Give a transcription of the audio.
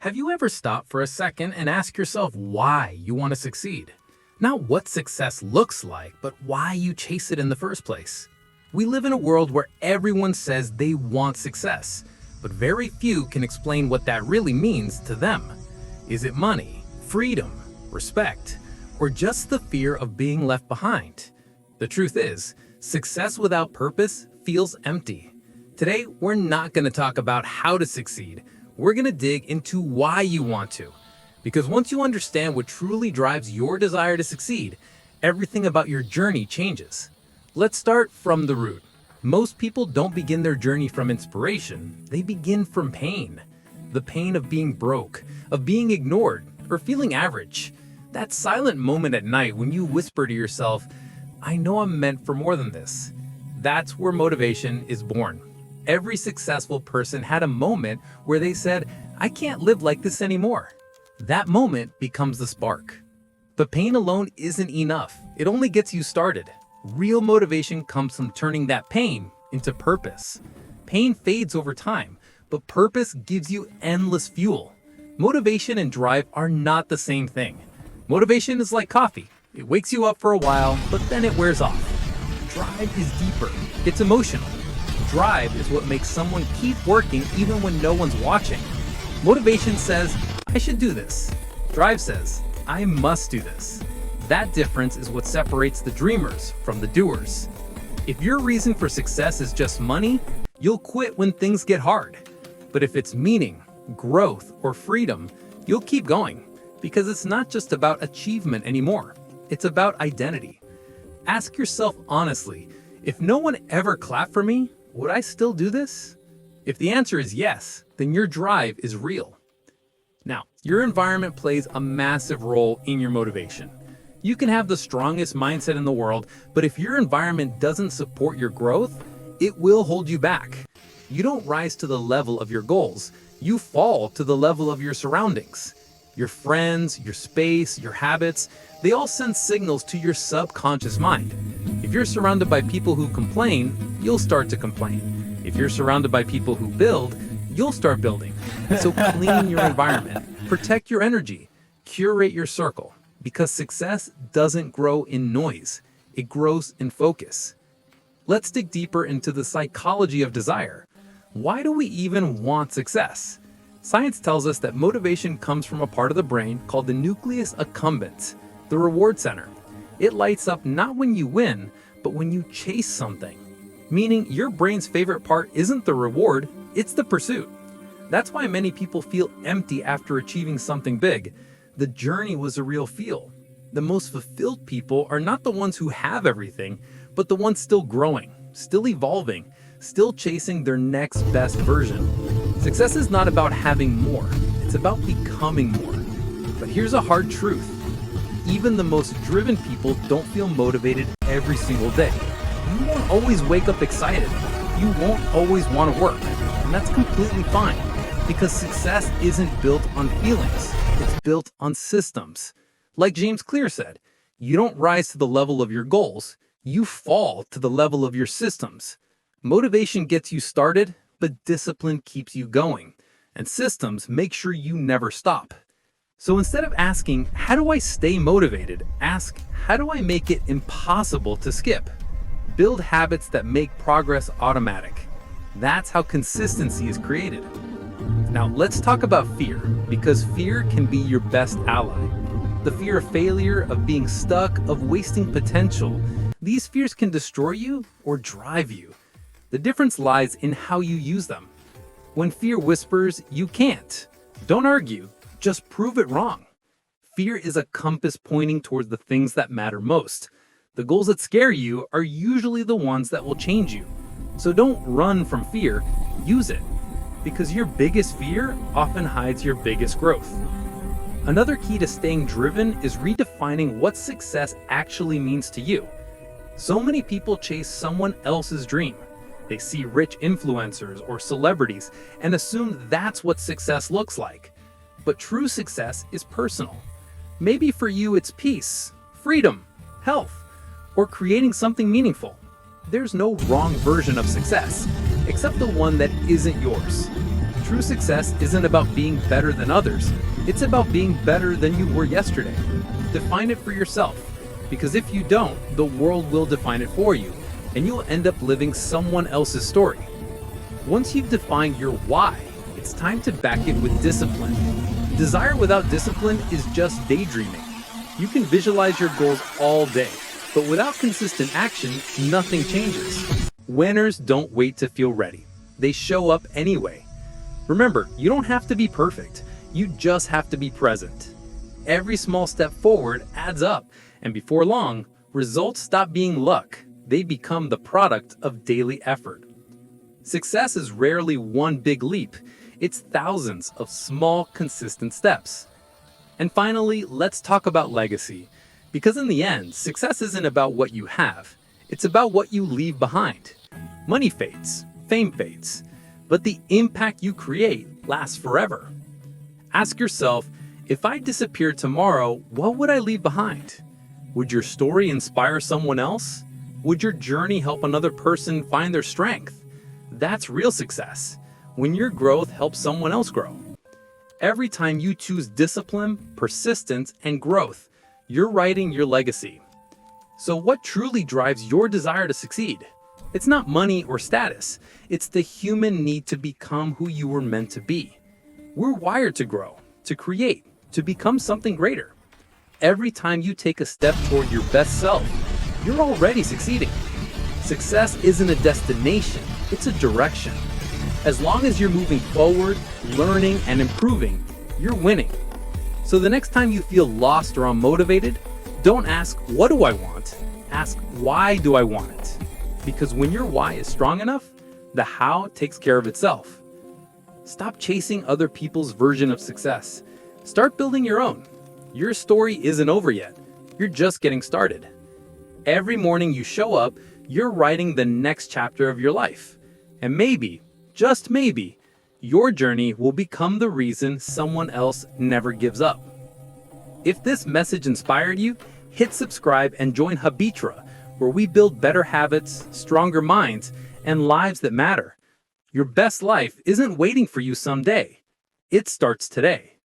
Have you ever stopped for a second and asked yourself why you want to succeed? Not what success looks like, but why you chase it in the first place. We live in a world where everyone says they want success, but very few can explain what that really means to them. Is it money, freedom, respect, or just the fear of being left behind? The truth is, success without purpose feels empty. Today, we're not going to talk about how to succeed. We're going to dig into why you want to. Because once you understand what truly drives your desire to succeed, everything about your journey changes. Let's start from the root. Most people don't begin their journey from inspiration. They begin from pain. The pain of being broke, of being ignored, or feeling average. That silent moment at night when you whisper to yourself, I know I'm meant for more than this. That's where motivation is born. Every successful person had a moment where they said, I can't live like this anymore. That moment becomes the spark. But pain alone isn't enough. It only gets you started. Real motivation comes from turning that pain into purpose. Pain fades over time, but purpose gives you endless fuel. Motivation and drive are not the same thing. Motivation is like coffee. It wakes you up for a while, but then it wears off. Drive is deeper. It's emotional. Drive is what makes someone keep working even when no one's watching. Motivation says, I should do this. Drive says, I must do this. That difference is what separates the dreamers from the doers. If your reason for success is just money, you'll quit when things get hard. But if it's meaning, growth, or freedom, you'll keep going because it's not just about achievement anymore. It's about identity. Ask yourself honestly, if no one ever clapped for me, would I still do this? If the answer is yes, then your drive is real. Now, your environment plays a massive role in your motivation. You can have the strongest mindset in the world, but if your environment doesn't support your growth, it will hold you back. You don't rise to the level of your goals. You fall to the level of your surroundings. Your friends, your space, your habits, they all send signals to your subconscious mind. If you're surrounded by people who complain, you'll start to complain. If you're surrounded by people who build, you'll start building. So clean your environment, protect your energy, curate your circle, because success doesn't grow in noise. It grows in focus. Let's dig deeper into the psychology of desire. Why do we even want success? Science tells us that motivation comes from a part of the brain called the nucleus accumbens, the reward center. It lights up not when you win, but when you chase something. Meaning your brain's favorite part isn't the reward, it's the pursuit. That's why many people feel empty after achieving something big. The journey was a real feel. The most fulfilled people are not the ones who have everything, but the ones still growing, still evolving, still chasing their next best version. Success is not about having more, it's about becoming more. But here's a hard truth. Even the most driven people don't feel motivated every single day. You won't always wake up excited. You won't always want to work. And that's completely fine, because success isn't built on feelings. It's built on systems. Like James Clear said, you don't rise to the level of your goals. You fall to the level of your systems. Motivation gets you started, but discipline keeps you going. And systems make sure you never stop. So instead of asking, how do I stay motivated? Ask, how do I make it impossible to skip? Build habits that make progress automatic. That's how consistency is created. Now let's talk about fear, because fear can be your best ally. The fear of failure, of being stuck, of wasting potential. These fears can destroy you or drive you. The difference lies in how you use them. When fear whispers, you can't. Don't argue, just prove it wrong. Fear is a compass pointing towards the things that matter most. The goals that scare you are usually the ones that will change you. So don't run from fear, use it. Because your biggest fear often hides your biggest growth. Another key to staying driven is redefining what success actually means to you. So many people chase someone else's dream. They see rich influencers or celebrities and assume that's what success looks like. But true success is personal. Maybe for you it's peace, freedom, health, or creating something meaningful. There's no wrong version of success, except the one that isn't yours. True success isn't about being better than others. It's about being better than you were yesterday. Define it for yourself, because if you don't, the world will define it for you, and you'll end up living someone else's story. Once you've defined your why, it's time to back it with discipline. Desire without discipline is just daydreaming. You can visualize your goals all day, but without consistent action, nothing changes. Winners don't wait to feel ready. They show up anyway. Remember, you don't have to be perfect. You just have to be present. Every small step forward adds up, and before long, results stop being luck. They become the product of daily effort. Success is rarely one big leap. It's thousands of small, consistent steps. And finally, let's talk about legacy. Because in the end, success isn't about what you have. It's about what you leave behind. Money fades, fame fades, but the impact you create lasts forever. Ask yourself, if I disappeared tomorrow, what would I leave behind? Would your story inspire someone else? Would your journey help another person find their strength? That's real success, when your growth helps someone else grow. Every time you choose discipline, persistence, and growth, you're writing your legacy. So what truly drives your desire to succeed? It's not money or status. It's the human need to become who you were meant to be. We're wired to grow, to create, to become something greater. Every time you take a step toward your best self, you're already succeeding. Success isn't a destination, it's a direction. As long as you're moving forward, learning, and improving, you're winning. So the next time you feel lost or unmotivated, don't ask, what do I want? Ask, why do I want it? Because when your why is strong enough, the how takes care of itself. Stop chasing other people's version of success. Start building your own. Your story isn't over yet. You're just getting started. Every morning you show up, you're writing the next chapter of your life. And maybe, just maybe, your journey will become the reason someone else never gives up. If this message inspired you, hit subscribe and join Habitra, where we build better habits, stronger minds, and lives that matter. Your best life isn't waiting for you someday. It starts today.